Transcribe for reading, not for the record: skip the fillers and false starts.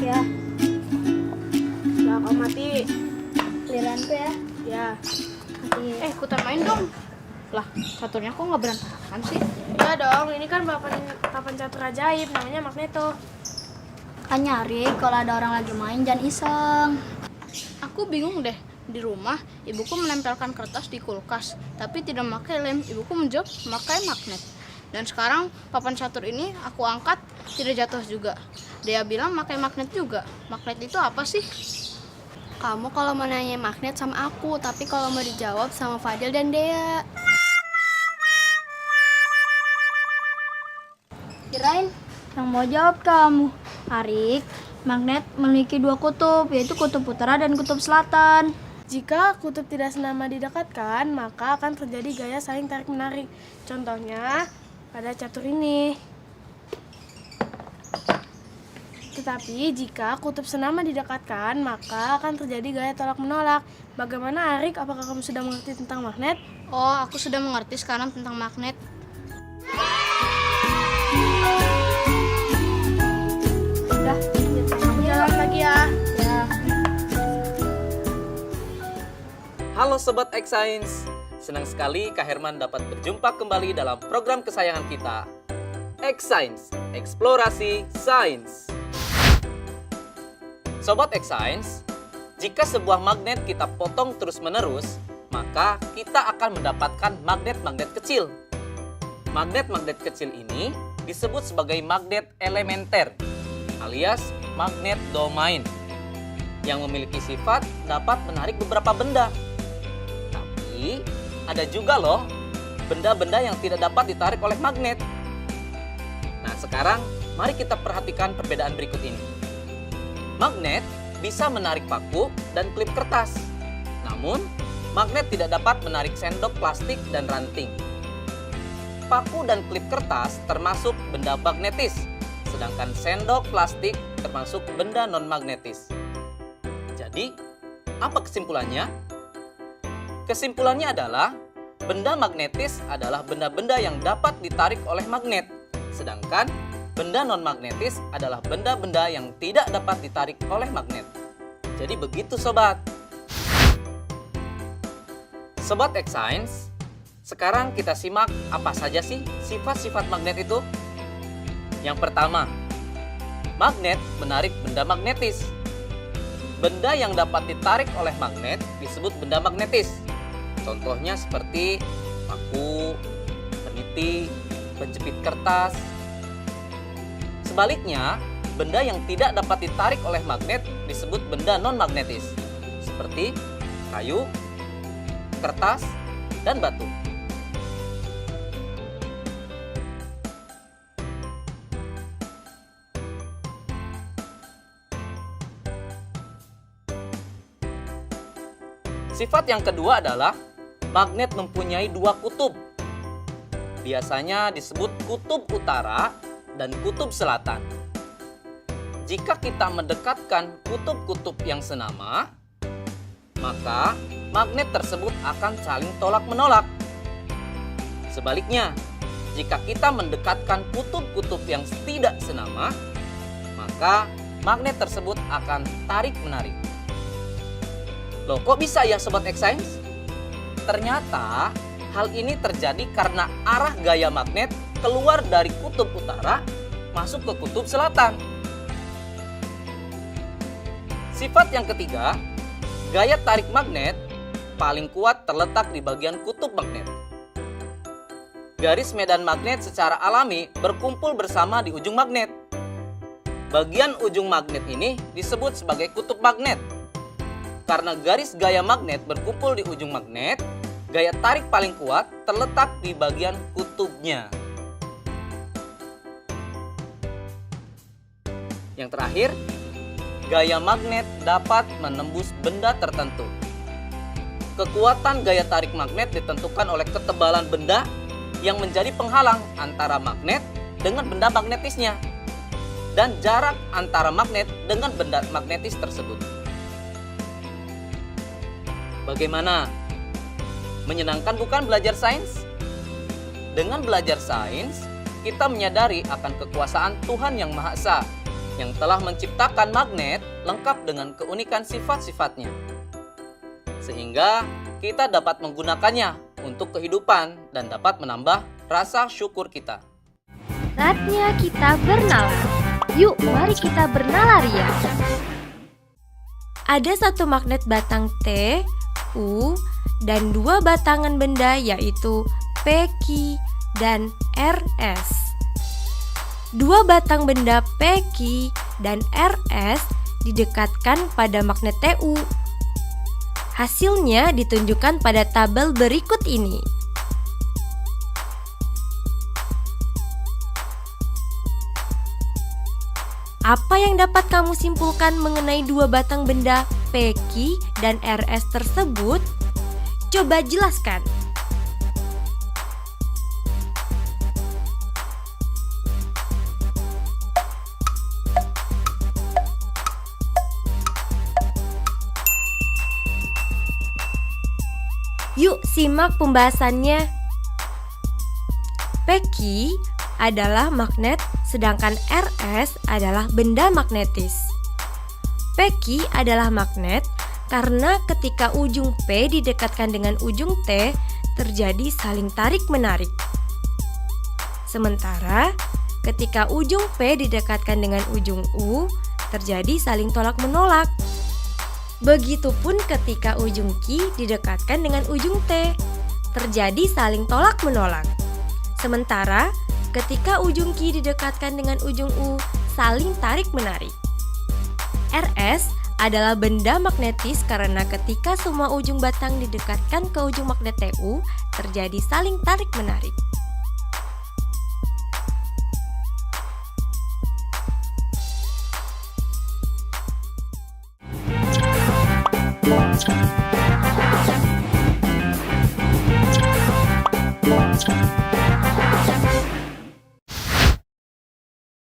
Ya. Lah, kau mati. Giliranku ya. Ya. Mati. Ikutan main dong. Lah, caturnya kok nggak berantakan sih? Ya dong, ini kan papan catur ajaib, namanya Magneto. Kan nyari kalau ada orang lagi main jangan iseng. Aku bingung deh. Di rumah, ibuku menempelkan kertas di kulkas, tapi tidak memakai lem. Ibuku menjawab memakai magnet. Dan sekarang papan catur ini aku angkat, tidak jatuh juga. Dia bilang pakai magnet juga. Magnet itu apa sih? Kamu kalau mau nanya magnet sama aku, tapi kalau mau dijawab sama Fadil dan Dea. Kirain yang mau jawab kamu. Arik, magnet memiliki dua kutub, yaitu kutub utara dan kutub selatan. Jika kutub tidak senama didekatkan, maka akan terjadi gaya saling tarik-menarik. Contohnya pada catur ini. Tetapi jika kutub senama didekatkan, maka akan terjadi gaya tolak-menolak. Bagaimana, Arik? Apakah kamu sudah mengerti tentang magnet? Oh, aku sudah mengerti sekarang tentang magnet. Udah, Aku jalan lagi ya. Ya. Halo Sobat X Science, senang sekali Kak Herman dapat berjumpa kembali dalam program kesayangan kita, X Science, Eksplorasi Sains. Sobat X Science, jika sebuah magnet kita potong terus-menerus, maka kita akan mendapatkan magnet-magnet kecil. Magnet-magnet kecil ini disebut sebagai magnet elementer, alias magnet domain, yang memiliki sifat dapat menarik beberapa benda. Tapi ada juga loh benda-benda yang tidak dapat ditarik oleh magnet. Nah, sekarang mari kita perhatikan perbedaan berikut ini. Magnet bisa menarik paku dan klip kertas. Namun, magnet tidak dapat menarik sendok plastik dan ranting. Paku dan klip kertas termasuk benda magnetis, sedangkan sendok plastik termasuk benda non-magnetis. Jadi, apa kesimpulannya? Kesimpulannya adalah benda magnetis adalah benda-benda yang dapat ditarik oleh magnet, sedangkan benda non-magnetis adalah benda-benda yang tidak dapat ditarik oleh magnet. Jadi begitu sobat. Sobat X Science, sekarang kita simak apa saja sih sifat-sifat magnet itu. Yang pertama, magnet menarik benda magnetis. Benda yang dapat ditarik oleh magnet disebut benda magnetis. Contohnya seperti paku, peniti, penjepit kertas. Sebaliknya, benda yang tidak dapat ditarik oleh magnet disebut benda non-magnetis, seperti kayu, kertas, dan batu. Sifat yang kedua adalah magnet mempunyai dua kutub. Biasanya disebut kutub utara dan kutub selatan. Jika kita mendekatkan kutub-kutub yang senama, maka magnet tersebut akan saling tolak-menolak. Sebaliknya, jika kita mendekatkan kutub-kutub yang tidak senama, maka magnet tersebut akan tarik-menarik. Loh, kok bisa ya Sobat X Science? Ternyata hal ini terjadi karena arah gaya magnet keluar dari kutub utara masuk ke kutub selatan. Sifat yang ketiga, gaya tarik magnet paling kuat terletak di bagian kutub magnet. Garis medan magnet secara alami berkumpul bersama di ujung magnet. Bagian ujung magnet ini disebut sebagai kutub magnet. Karena garis gaya magnet berkumpul di ujung magnet, gaya tarik paling kuat terletak di bagian kutubnya. Yang terakhir, gaya magnet dapat menembus benda tertentu. Kekuatan gaya tarik magnet ditentukan oleh ketebalan benda yang menjadi penghalang antara magnet dengan benda magnetisnya dan jarak antara magnet dengan benda magnetis tersebut. Bagaimana? Menyenangkan bukan belajar sains? Dengan belajar sains, kita menyadari akan kekuasaan Tuhan Yang Maha Esa yang telah menciptakan magnet lengkap dengan keunikan sifat-sifatnya. Sehingga kita dapat menggunakannya untuk kehidupan dan dapat menambah rasa syukur kita. Saatnya kita bernalar. Yuk, mari kita bernalar ya. Ada satu magnet batang T, U, dan dua batangan benda yaitu P, Q, dan RS. Dua batang benda P, Q, dan RS didekatkan pada magnet TU. Hasilnya ditunjukkan pada tabel berikut ini. Apa yang dapat kamu simpulkan mengenai dua batang benda P, Q, dan RS tersebut? Coba jelaskan. Yuk simak pembahasannya. P, Q adalah magnet, sedangkan RS adalah benda magnetis. P, Q adalah magnet karena ketika ujung P didekatkan dengan ujung T, terjadi saling tarik-menarik. Sementara ketika ujung P didekatkan dengan ujung U, terjadi saling tolak-menolak. Begitupun ketika ujung Q didekatkan dengan ujung T, terjadi saling tolak-menolak. Sementara ketika ujung Q didekatkan dengan ujung U, saling tarik-menarik. RS adalah benda magnetis karena ketika semua ujung batang didekatkan ke ujung magnet TU, terjadi saling tarik-menarik.